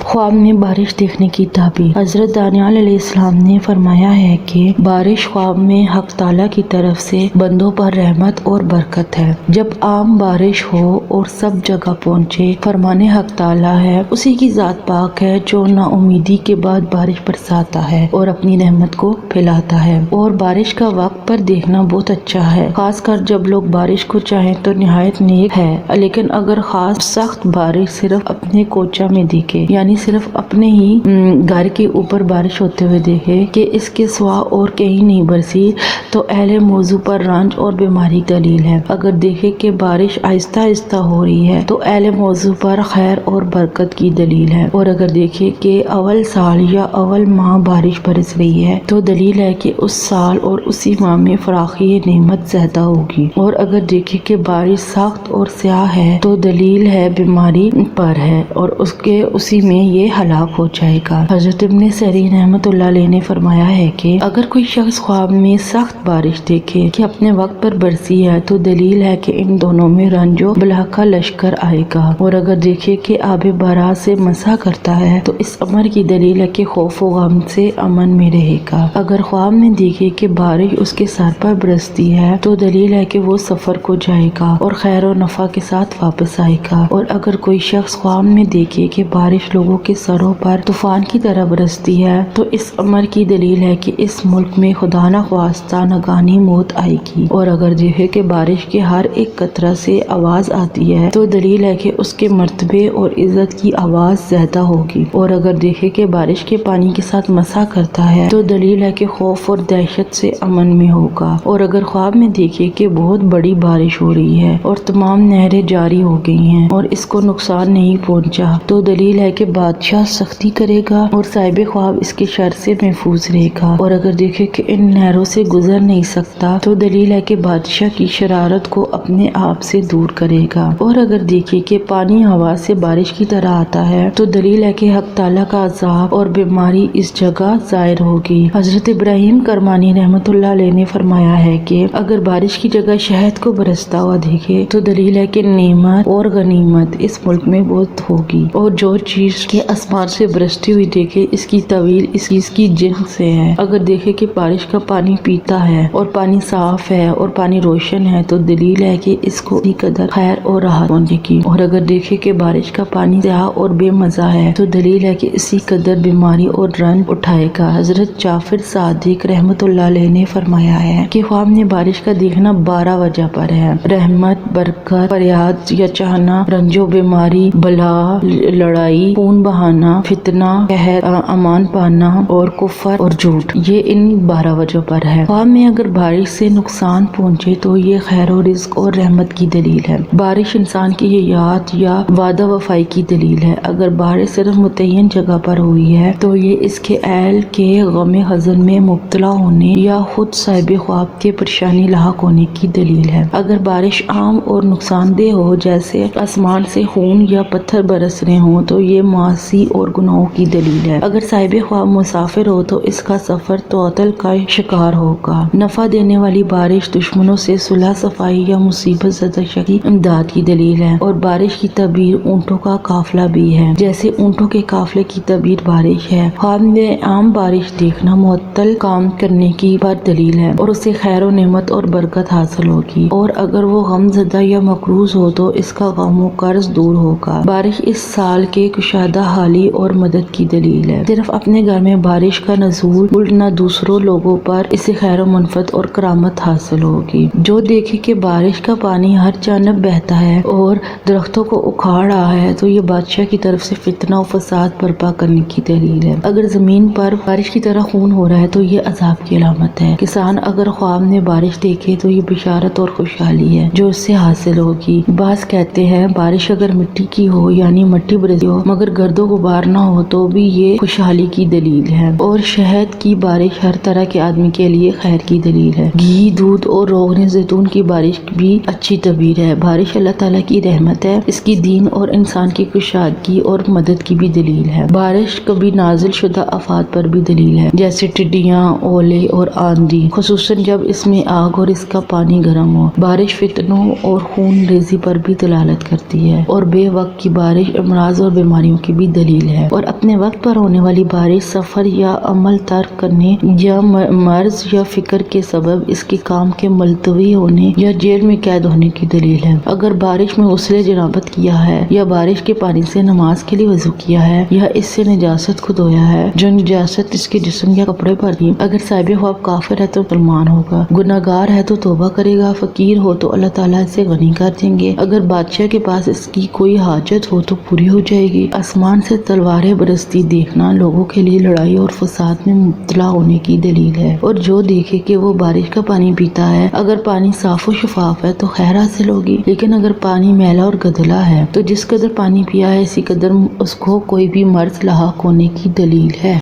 خواب میں بارش دیکھنے کی تعبیر۔ حضرت دانیال علیہ السلام نے فرمایا ہے کہ بارش خواب میں حق تعالیٰ کی طرف سے بندوں پر رحمت اور برکت ہے۔ جب عام بارش ہو اور سب جگہ پہنچے، فرمان حق تعالیٰ ہے، اسی کی ذات پاک ہے جو نا امیدی کے بعد بارش برساتا ہے اور اپنی رحمت کو پھیلاتا ہے، اور بارش کا وقت پر دیکھنا بہت اچھا ہے، خاص کر جب لوگ بارش کو چاہیں تو نہایت نیک ہے۔ لیکن اگر خاص سخت بارش صرف اپنے کوچہ میں دیکھے، یعنی صرف اپنے ہی گھر کے اوپر بارش ہوتے ہوئے دیکھے کہ اس کے سوا اور کہیں نہیں برسی، تو اہل موضوع پر رنج اور بیماری دلیل ہے۔ اگر دیکھے کہ بارش آہستہ آہستہ ہو رہی ہے تو اہل موضوع پر خیر اور برکت کی دلیل ہے، اور اگر دیکھے کہ اول سال یا اول ماہ بارش برس رہی ہے تو دلیل ہے کہ اس سال اور اسی ماہ میں فراخی نعمت زیادہ ہوگی، اور اگر دیکھے کہ بارش سخت اور سیاہ ہے تو دلیل ہے بیماری پر ہے اور اسی میں یہ ہلاک ہو جائے گا۔ حضرت ابن سیرین رحمۃ اللہ علیہ نے فرمایا ہے کہ اگر کوئی شخص خواب میں سخت بارش دیکھے کہ اپنے وقت پر برسی ہے تو دلیل ہے کہ ان دونوں میں رنج و بلا کا لشکر آئے گا، اور اگر دیکھے کہ آب بارا سے مسح کرتا ہے تو اس امر کی دلیل ہے کہ خوف و غم سے امن میں رہے گا۔ اگر خواب میں دیکھے کہ بارش اس کے سر پر برستی ہے تو دلیل ہے کہ وہ سفر کو جائے گا اور خیر و نفع کے ساتھ واپس آئے گا، اور اگر کوئی شخص خواب میں دیکھے کہ بارش لوگوں کے سروں پر طوفان کی طرح برستی ہے تو اس امر کی دلیل ہے کہ اس ملک میں خدا نخواستہ ناگہانی موت آئے گی، اور اگر دیکھے کہ بارش کے ہر ایک قطرہ سے آواز آتی ہے تو دلیل ہے کہ اس کے مرتبے اور عزت کی آواز زیادہ ہوگی، اور اگر دیکھے کہ بارش کے پانی کے ساتھ مسح کرتا ہے تو دلیل ہے کہ خوف اور دہشت سے امن میں ہوگا، اور اگر خواب میں دیکھے کہ بہت بڑی بارش ہو رہی ہے اور تمام نہریں جاری ہو گئی ہیں اور اس کو نقصان نہیں پہنچا تو دلیل ہے کہ بادشاہ سختی کرے گا اور صاحب خواب اس کے شر سے محفوظ رہے گا، اور اگر دیکھے کہ ان نہروں سے گزر نہیں سکتا تو دلیل ہے کہ بادشاہ کی شرارت کو اپنے آپ سے دور کرے گا، اور اگر دیکھے کہ پانی ہوا سے بارش کی طرح آتا ہے تو دلیل ہے کہ حق تعالیٰ کا عذاب اور بیماری اس جگہ ظاہر ہوگی۔ حضرت ابراہیم کرمانی رحمۃ اللہ علیہ نے فرمایا ہے کہ اگر بارش کی جگہ شہد کو برستا ہوا دیکھے تو دلیل ہے کہ نعمت اور غنیمت اس ملک میں بہت ہوگی، اور جو چیز کے آسمان سے برستی ہوئی دیکھے اس کی طویل اس کی جنس سے ہے۔ اگر دیکھے کہ بارش کا پانی پیتا ہے اور پانی صاف ہے اور پانی روشن ہے تو دلیل ہے کہ اس کو اسی قدر خیر اور راحت ہونے کی، اور اگر دیکھے کہ بارش کا پانی سیاہ اور بے مزہ ہے تو دلیل ہے کہ اسی قدر بیماری اور رنج اٹھائے گا۔ حضرت جعفر صادق رحمۃ اللہ علیہ نے فرمایا ہے کہ خواب میں بارش کا دیکھنا 12 وجہ پر ہے: رحمت، برکت، فریاد یا چاہنا، رنج و بیماری، بلا، لڑائی، خون بہانا، فتنہ، قحط، امان پانا اور کفر اور جھوٹ، یہ ان 12 وجہ پر ہے۔ خواب میں اگر بارش سے نقصان پہنچے تو یہ خیر و رزق اور رحمت کی دلیل ہے۔ بارش انسان کی حیات یا وعدہ وفائی کی دلیل ہے۔ اگر بارش صرف متعین جگہ پر ہوئی ہے تو یہ اس کے اہل کے غم حزن میں مبتلا ہونے یا خود صاحب خواب کے پریشانی لاحق ہونے کی دلیل ہے۔ اگر بارش عام اور نقصان دہ ہو، جیسے آسمان سے خون یا پتھر برس رہے ہوں، تو یہ معاصی اور گناہوں کی دلیل ہے۔ اگر صاحب خواب مسافر ہو تو اس کا سفر تعطل کا شکار ہوگا۔ نفع دینے والی بارش دشمنوں سے صلح صفائی یا مصیبت زدہ شخص کی امداد کی دلیل ہے، اور بارش کی تعبیر اونٹوں کا قافلہ بھی ہے، جیسے اونٹوں کے قافلے کی تعبیر بارش ہے۔ خواب میں عام بارش دیکھنا معطل کام کرنے کی پر دلیل ہے اور اسے خیر و نعمت اور برکت حاصل ہوگی، اور اگر وہ غم زدہ یا مقروض ہو تو اس کا غم و قرض دور ہوگا۔ بارش اس سال کے کشادہ حالی اور مدد کی دلیل ہے۔ صرف اپنے گھر میں بارش کا نزول نہ دوسروں لوگوں پر اسے خیر و منفعت اور کرامت حاصل ہوگی۔ جو دیکھے کہ بارش کا پانی ہر جانب بہتا ہے اور درختوں کو اکھاڑ رہا ہے تو یہ بادشاہ کی طرف سے فتنہ و فساد برپا کرنے کی دلیل ہے۔ اگر زمین پر بارش کی طرح خون ہو رہا ہے تو یہ عذاب کی علامت ہے۔ کسان اگر خواب میں بارش دیکھے تو یہ بشارت اور خوشحالی ہے جو اس سے حاصل ہوگی۔ بعض کہتے ہیں بارش اگر مٹی کی ہو یعنی مٹی برسی ہو مگر گرد و غبار نہ ہو تو بھی یہ خوشحالی کی دلیل ہے، اور شہد کی بارش ہر طرح کے آدمی کے لیے خیر کی دلیل ہے۔ گھی، دودھ اور روغن زیتون کی بارش بھی اچھی تعبیر ہے۔ بارش اللہ تعالیٰ کی رحمت ہے، اس کی دین اور انسان کی کشادگی اور مدد کی بھی دلیل ہے۔ بارش کبھی نازل شدہ آفات پر بھی دلیل ہے، جیسے ٹڈیاں، اولے اور آندھی، خصوصاً جب اس میں آگ اور اس کا پانی گرم ہو۔ بارش فتنوں اور خون ریزی پر بھی دلالت کرتی ہے، اور بے وقت کی بارش امراض اور بیماریوں کی بھی دلیل ہے، اور اپنے وقت پر ہونے والی بارش سفر یا عمل ترک کرنے یا مرض یا فکر کے سبب اس کے کام کے ملتوی ہونے یا جیل میں قید ہونے کی دلیل ہے۔ اگر بارش میں غسل جنابت کیا ہے یا بارش کے پانی سے نماز کے لیے وضو کیا ہے یا اس سے نجاست کو دھویا ہے جو نجاست اس کے جسم یا کپڑے پر تھی، اگر صاحب خواب کافر ہے تو مسلمان ہوگا، گناہگار ہے تو توبہ کرے گا، فقیر ہو تو اللہ تعالیٰ اسے غنی کر دیں گے، اگر بادشاہ کے پاس اس کی کوئی حاجت ہو تو پوری ہو جائے گی۔ آسمان سے تلواریں برستی دیکھنا لوگوں کے لیے لڑائی اور فساد میں مبتلا ہونے کی دلیل ہے، اور جو دیکھے کہ وہ بارش کا پانی پیتا ہے، اگر پانی صاف و شفاف ہے تو خیر حاصل ہوگی، لیکن اگر پانی میلا اور گدلا ہے تو جس قدر پانی پیا ہے اسی قدر اس کو کوئی بھی مرض لاحق ہونے کی دلیل ہے۔